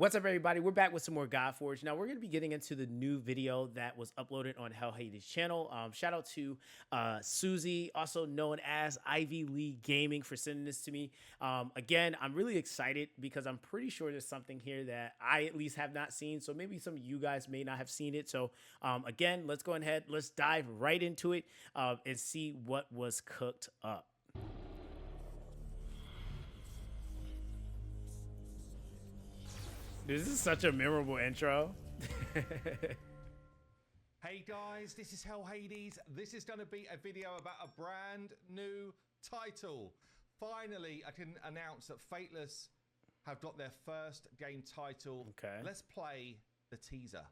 What's up, everybody? We're back with some more Godforge. Now, we're going to be getting into the new video that was uploaded on Hell Hades' channel. Shout out to Susie, also known as Ivy League Gaming, for sending this to me. Again, I'm really excited because I'm pretty sure there's something here that I at least have not seen. So maybe some of you guys may not have seen it. So again, let's go ahead. Let's dive right into it and see what was cooked up. This is such a memorable intro. Hey guys, this is Hell Hades. This is going to be a video about a brand new title. Finally, I can announce that Fateless have got their first game title. Okay. Let's play the teaser.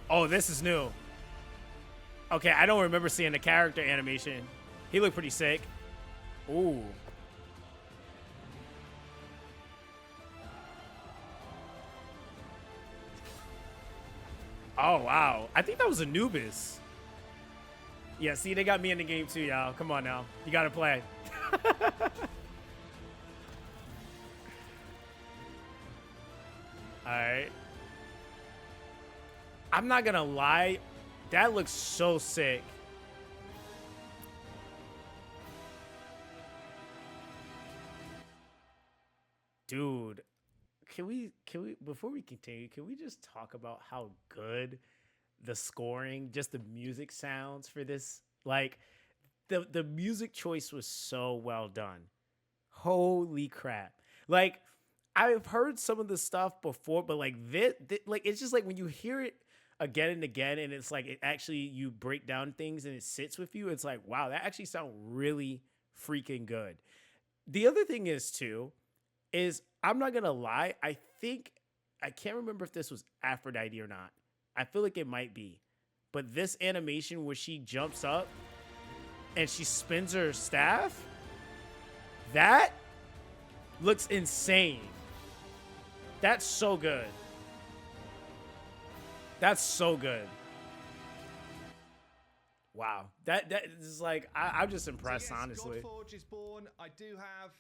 Oh, this is new. Okay, I don't remember seeing the character animation. He looked pretty sick. Ooh. Oh, wow. I think that was Anubis. Yeah, see, they got me in the game too, y'all. Come on now. You got to play. All right. I'm not going to lie. That looks so sick. Dude. Can we before we continue, can we just talk about how good the scoring, just the music sounds for this? Like the music choice was so well done. Holy crap. Like I've heard some of the stuff before, but like this like it's just like when you hear it again and again and it's like it actually you break down things and it sits with you, it's like, wow, that actually sounds really freaking good. The other thing is too is I'm not gonna lie. I can't remember if this was Aphrodite or not. I feel like it might be, but this animation where she jumps up and she spins her staff, that looks insane. That's so good. That's so good. Wow, that is like I'm just impressed, so yes, honestly. Godforge is born. I do have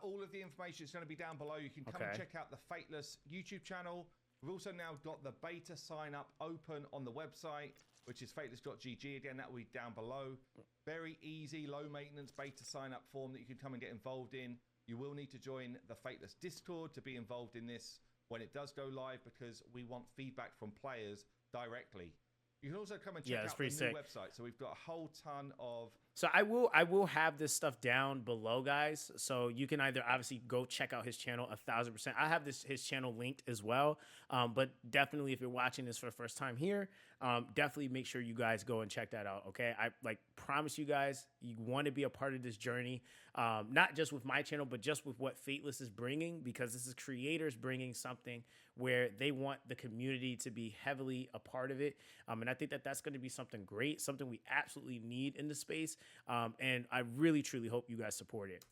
all of the information is going to be down below. You can come and check out the Fateless YouTube channel. We've also now got the beta sign up open on the website, which is fateless.gg. Again, that will be down below. Very easy, low maintenance beta sign up form that you can come and get involved in. You will need to join the Fateless Discord to be involved in this when it does go live, because we want feedback from players directly. You can also come and check out the new website. So we've got a whole ton of... So I will have this stuff down below, guys. So you can either obviously go check out his channel 1000%. I have his channel linked as well. But definitely if you're watching this for the first time here, definitely make sure you guys go and check that out. Okay, I promise you guys, you want to be a part of this journey, not just with my channel, but just with what Fateless is bringing, because this is creators bringing something where they want the community to be heavily a part of it. And I think that that's going to be something great, something we absolutely need in the space. And I really, truly hope you guys support it.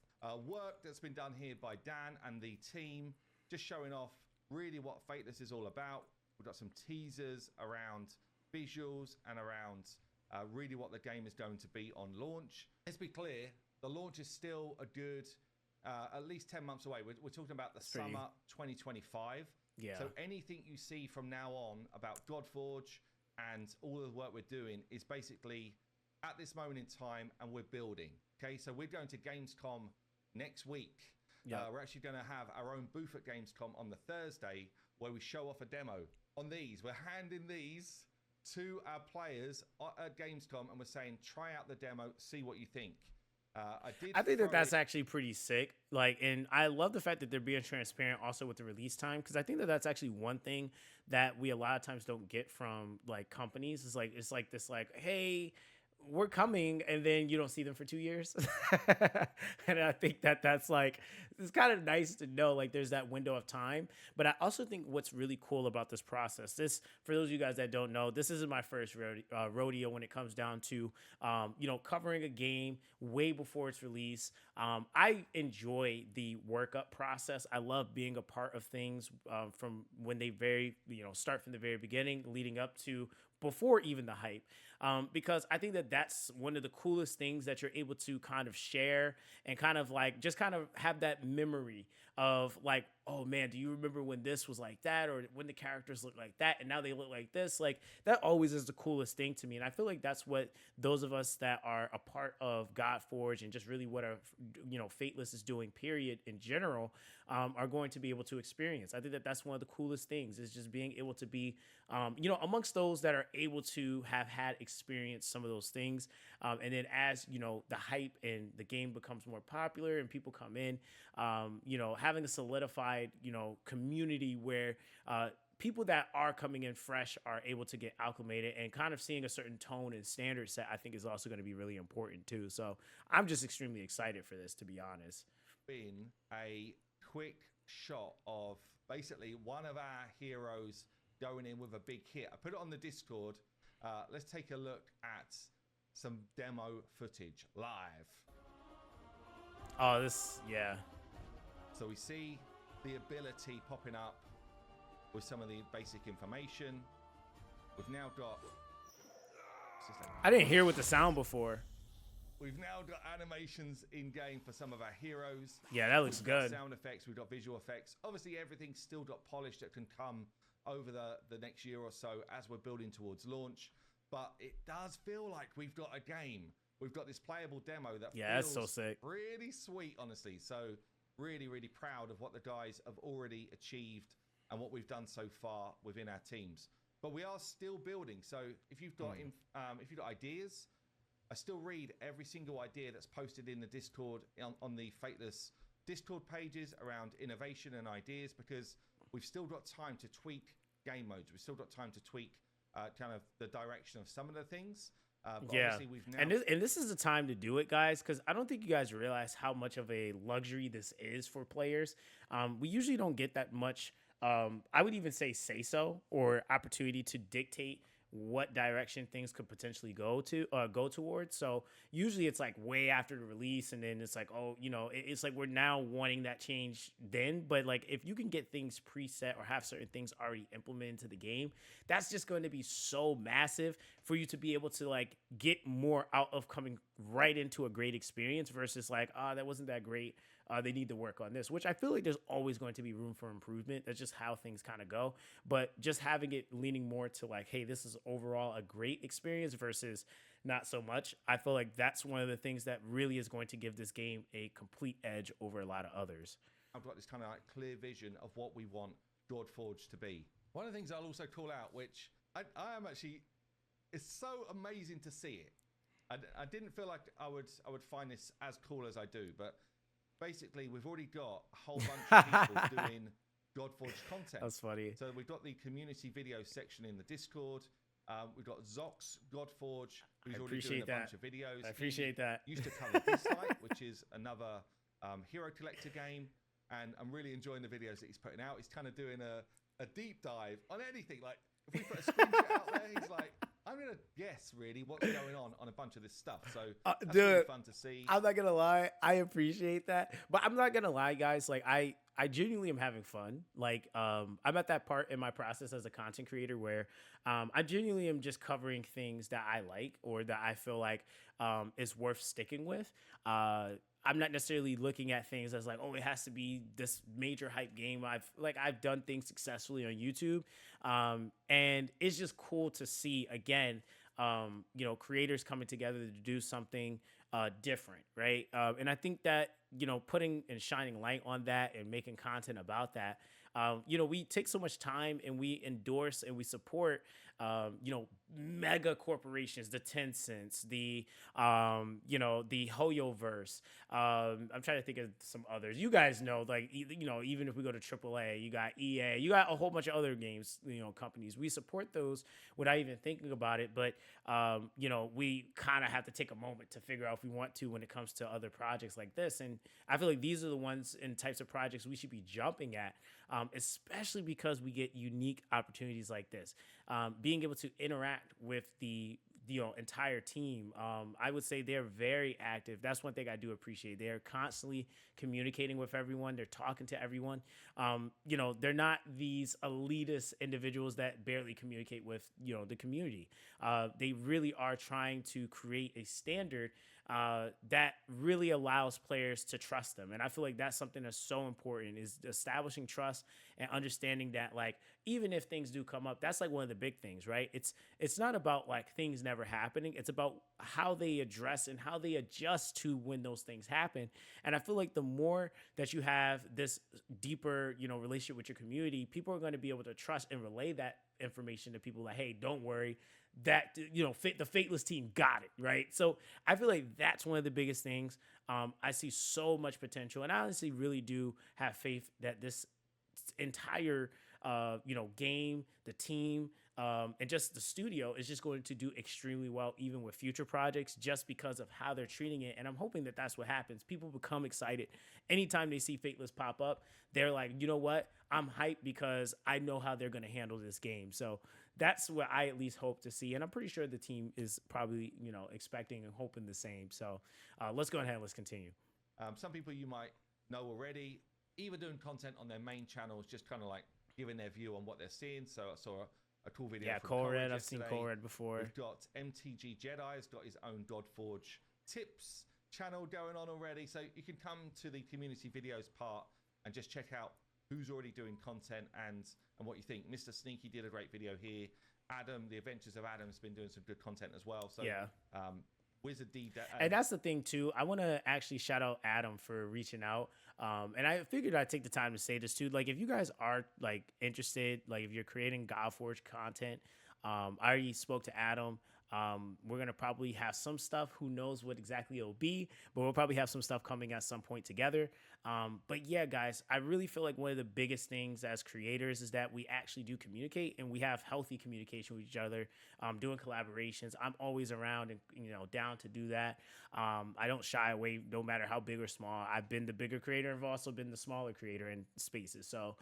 Work that's been done here by Dan and the team, just showing off really what Fateless is all about. We've got some teasers around visuals and around really what the game is going to be on launch. Let's be clear, the launch is still a good at least 10 months away. We're talking about the summer 2025. Yeah. So anything you see from now on about Godforge and all of the work we're doing is basically at this moment in time, and we're building. Okay, so we're going to Gamescom next week. Yeah. We're actually going to have our own booth at Gamescom on the Thursday where we show off a demo on these. We're handing these to our players at Gamescom and we're saying, try out the demo, see what you think. I think that's actually pretty sick. Like, and I love the fact that they're being transparent also with the release time, because I think that that's actually one thing that we a lot of times don't get from like companies. It's like this, like, hey, we're coming, and then you don't see them for 2 years. And I think that that's like, it's kind of nice to know like there's that window of time. But I also think what's really cool about this process, this, for those of you guys that don't know, this isn't my first rodeo when it comes down to, covering a game way before its release. I enjoy the workup process. I love being a part of things from when they start from the very beginning, leading up to before even the hype, because I think that that's one of the coolest things that you're able to kind of share and kind of like just kind of have that memory of like, oh man, do you remember when this was like that, or when the characters look like that and now they look like this? Like that always is the coolest thing to me, and I feel like that's what those of us that are a part of Godforge and just really what our Fateless is doing, period, in general, are going to be able to experience. I think that that's one of the coolest things is just being able to be, amongst those that are able to have had experience some of those things. And then as, the hype and the game becomes more popular and people come in, having a solidified, community where, people that are coming in fresh are able to get acclimated and kind of seeing a certain tone and standard set, I think is also going to be really important too. So I'm just extremely excited for this, to be honest. Been a quick shot of basically one of our heroes going in with a big hit. I put it on the Discord. Let's take a look at some demo footage live. Oh, yeah. So we see the ability popping up with some of the basic information. We've now got... I didn't hear with the sound before. We've now got animations in game for some of our heroes. Yeah, that looks good. Sound effects, we've got visual effects. Obviously, everything's still got polish that can come over the next year or so as we're building towards launch. But it does feel like we've got a game. We've got this playable demo that feels that's so sick. Really sweet, honestly. So really, really proud of what the guys have already achieved and what we've done so far within our teams. But we are still building. So if you've got ideas, I still read every single idea that's posted in the Discord on the Fateless Discord pages around innovation and ideas, because we've still got time to tweak game modes. We've still got time to tweak kind of the direction of some of the things. But obviously we've now... and this is the time to do it, guys, because I don't think you guys realize how much of a luxury this is for players. We usually don't get that much, I would even say so, or opportunity to dictate what direction things could potentially go towards. So usually it's like way after the release, and then it's like, oh, it's like we're now wanting that change then. But like if you can get things preset or have certain things already implemented into the game, that's just going to be so massive for you to be able to like get more out of coming right into a great experience versus like, that wasn't that great. They need to work on this, which I feel like there's always going to be room for improvement. That's just how things kind of go. But just having it leaning more to like, hey, this is overall a great experience versus not so much. I feel like that's one of the things that really is going to give this game a complete edge over a lot of others. I've got this kind of like clear vision of what we want Godforge to be. One of the things I'll also call out, which I am actually, it's so amazing to see it. I didn't feel like I would find this as cool as I do, but basically, we've already got a whole bunch of people doing Godforge content. That's funny. So we've got the community video section in the Discord. We've got Zox Godforge, who's already doing a bunch of videos. I appreciate that. Used to cover this site, which is another hero collector game, and I'm really enjoying the videos that he's putting out. He's kind of doing a deep dive on anything. Like if we put a screenshot out there, he's like, I'm going to guess really what's going on a bunch of this stuff. So that's really fun to see. I'm not going to lie. I appreciate that. But I'm not going to lie, guys. Like I genuinely am having fun. Like I'm at that part in my process as a content creator where I genuinely am just covering things that I like or that I feel like is worth sticking with. I'm not necessarily looking at things as like, oh, it has to be this major hype game. I've done things successfully on YouTube. And it's just cool to see again, creators coming together to do something different. Right. And I think that, putting and shining light on that and making content about that, we take so much time and we endorse and we support, mega corporations, the Tencents, the HoYoverse. I'm trying to think of some others. You guys know, like, even if we go to AAA, you got EA, you got a whole bunch of other games, companies. We support those without even thinking about it. But, we kind of have to take a moment to figure out if we want to when it comes to other projects like this. And I feel like these are the ones and types of projects we should be jumping at, especially because we get unique opportunities like this. Being able to interact with the entire team. I would say they're very active. That's one thing I do appreciate. They're constantly communicating with everyone. They're talking to everyone. They're not these elitist individuals that barely communicate with the community. They really are trying to create a standard that really allows players to trust them. And I feel like that's something that's so important, is establishing trust and understanding that, like, even if things do come up, that's like one of the big things, right? It's not about like things never happening. It's about how they address and how they adjust to when those things happen. And I feel like the more that you have this deeper, relationship with your community, people are going to be able to trust and relay that information to people like, hey, don't worry, that the Fateless team got it, right? So I feel like that's one of the biggest things. I see so much potential, and I honestly really do have faith that this entire game, the team, and just the studio is just going to do extremely well, even with future projects, just because of how they're treating it. And I'm hoping that that's what happens. People become excited anytime they see Fateless pop up. They're like, you know what? I'm hyped because I know how they're going to handle this game. So that's what I at least hope to see. And I'm pretty sure the team is probably, expecting and hoping the same. So let's go ahead and let's continue. Some people you might know already, either doing content on their main channels, just kind of like giving their view on what they're seeing. So I saw a cool video. Yeah, from Colred. I've seen Colred before. We've got MTG Jedi has got his own Godforge tips channel going on already. So you can come to the community videos part and just check out who's already doing content and what you think. Mr. Sneaky did a great video here. Adam, the Adventures of Adam's been doing some good content as well. So yeah. Wizard D. And that's the thing too. I want to actually shout out Adam for reaching out. And I figured I'd take the time to say this too. Like, if you guys are like interested, like if you're creating Godforge content, I already spoke to Adam. We're going to probably have some stuff. Who knows what exactly it'll be, but we'll probably have some stuff coming at some point together. But yeah, guys, I really feel like one of the biggest things as creators is that we actually do communicate, and we have healthy communication with each other, doing collaborations. I'm always around and, down to do that. I don't shy away no matter how big or small. I've been the bigger creator. I've also been the smaller creator in spaces. So,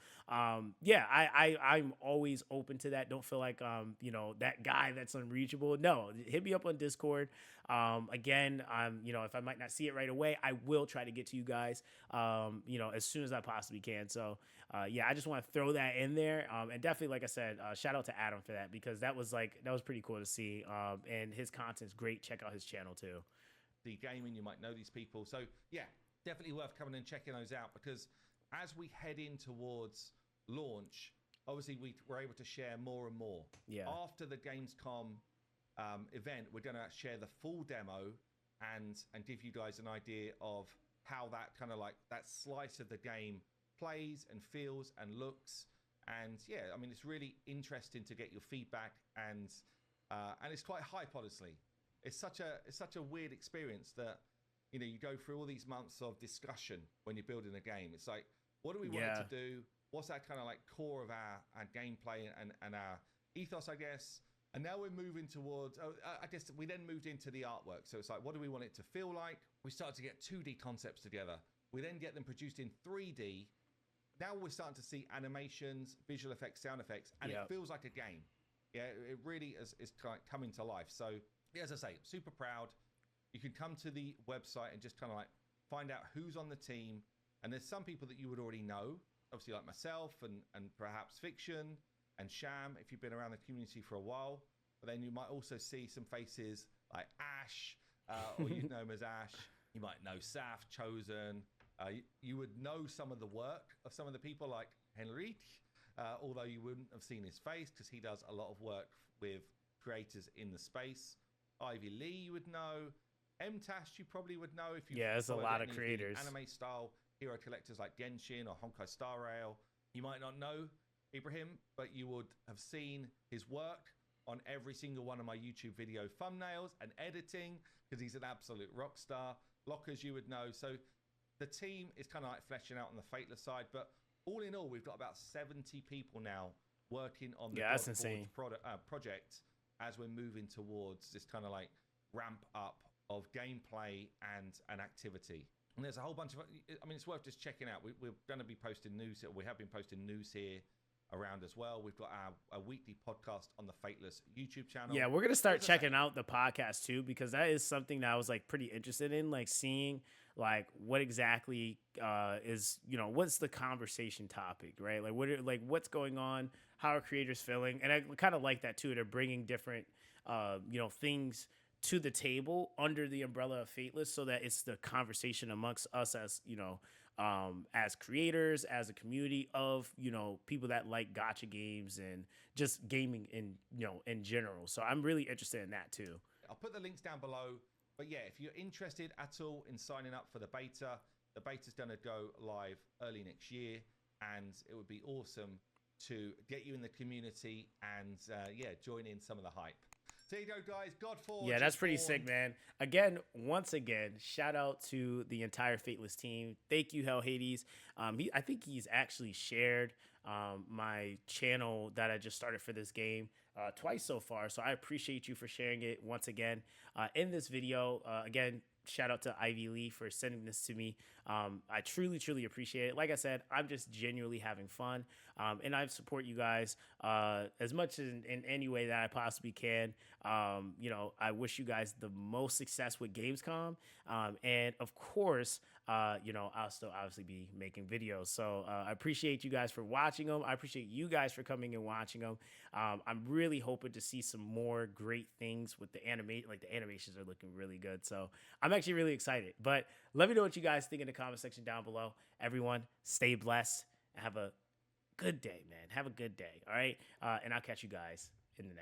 yeah, I'm always open to that. Don't feel like, that guy that's unreachable. No, hit me up on Discord. Again, if I might not see it right away, I will try to get to you guys, as soon as I possibly can. So, yeah, I just want to throw that in there. And definitely, like I said, shout out to Adam for that, because that was pretty cool to see. And his content's great. Check out his channel too. The gaming, you might know these people. So yeah, definitely worth coming and checking those out, because as we head in towards launch, obviously we're able to share more and more. Yeah. After the Gamescom event, we're going to share the full demo and give you guys an idea of how that kind of like that slice of the game plays and feels and looks. And yeah, I mean, it's really interesting to get your feedback, and it's quite hype, honestly. It's such a weird experience that, you go through all these months of discussion when you're building a game. It's like, what do we want it to do? What's that kind of like core of our gameplay and our ethos, I guess? And now we're moving towards, I guess we then moved into the artwork. So it's like, what do we want it to feel like? We start to get 2D concepts together. We then get them produced in 3D. Now we're starting to see animations, visual effects, sound effects, and it feels like a game. Yeah, it really is kind of coming to life. So, yeah, as I say, super proud. You can come to the website and just kind of like find out who's on the team. And there's some people that you would already know, obviously like myself and perhaps Fiction and Sham, if you've been around the community for a while. But then you might also see some faces like Ash, or you'd know him as Ash. You might know Saf, Chosen. You would know some of the work of some of the people like Henrik, although you wouldn't have seen his face because he does a lot of work with creators in the space. Ivy Lee you would know. MTash you probably would know if you there's a lot of creators. Anime style hero collectors like Genshin or Honkai Star Rail. You might not know Ibrahim, but you would have seen his work on every single one of my YouTube video thumbnails and editing, because he's an absolute rock star. Lockers you would know. So the team is kind of like fleshing out on the Fateless side, but all in all, we've got about 70 people now working on the Godforge project as we're moving towards this kind of like ramp up of gameplay and activity. And there's a whole bunch of, I mean, it's worth just checking out. We're going to be posting news, or we have been posting news here around as well. We've got our weekly podcast on the Fateless YouTube channel. Yeah, we're gonna start checking out the podcast too, because that is something that I was like pretty interested in, like seeing like what exactly is, you know, what's the conversation topic, right? Like what's going on, how are creators feeling, and I kind of like that too. They're bringing different you know, things to the table under the umbrella of Fateless, so that it's the conversation amongst us as, you know, as creators, as a community of, you know, people that like gacha games and just gaming in, you know, in general. So I'm really interested in that too. I'll put the links down below. But yeah, if you're interested at all in signing up for the beta's going to go live early next year, and it would be awesome to get you in the community and yeah, join in some of the hype. So there you go, guys. Godforge. Yeah, that's pretty sick, man. Again, once again, shout out to the entire Fateless team. Thank you, Hell Hades. I think he's actually shared my channel that I just started for this game twice so far. So I appreciate you for sharing it once again in this video. Again, shout out to Ivy Lee for sending this to me. I truly, truly appreciate it. Like I said, I'm just genuinely having fun. And I support you guys as much in any way that I possibly can. You know, I wish you guys the most success with Gamescom. And of course, you know, I'll still obviously be making videos. So I appreciate you guys for watching them. I appreciate you guys for coming and watching them. I'm really hoping to see some more great things with the animation. Like the animations are looking really good. So I'm actually really excited. But let me know what you guys think in the comment section down below. Everyone, stay blessed and have a good day, man. Have a good day. All right. And I'll catch you guys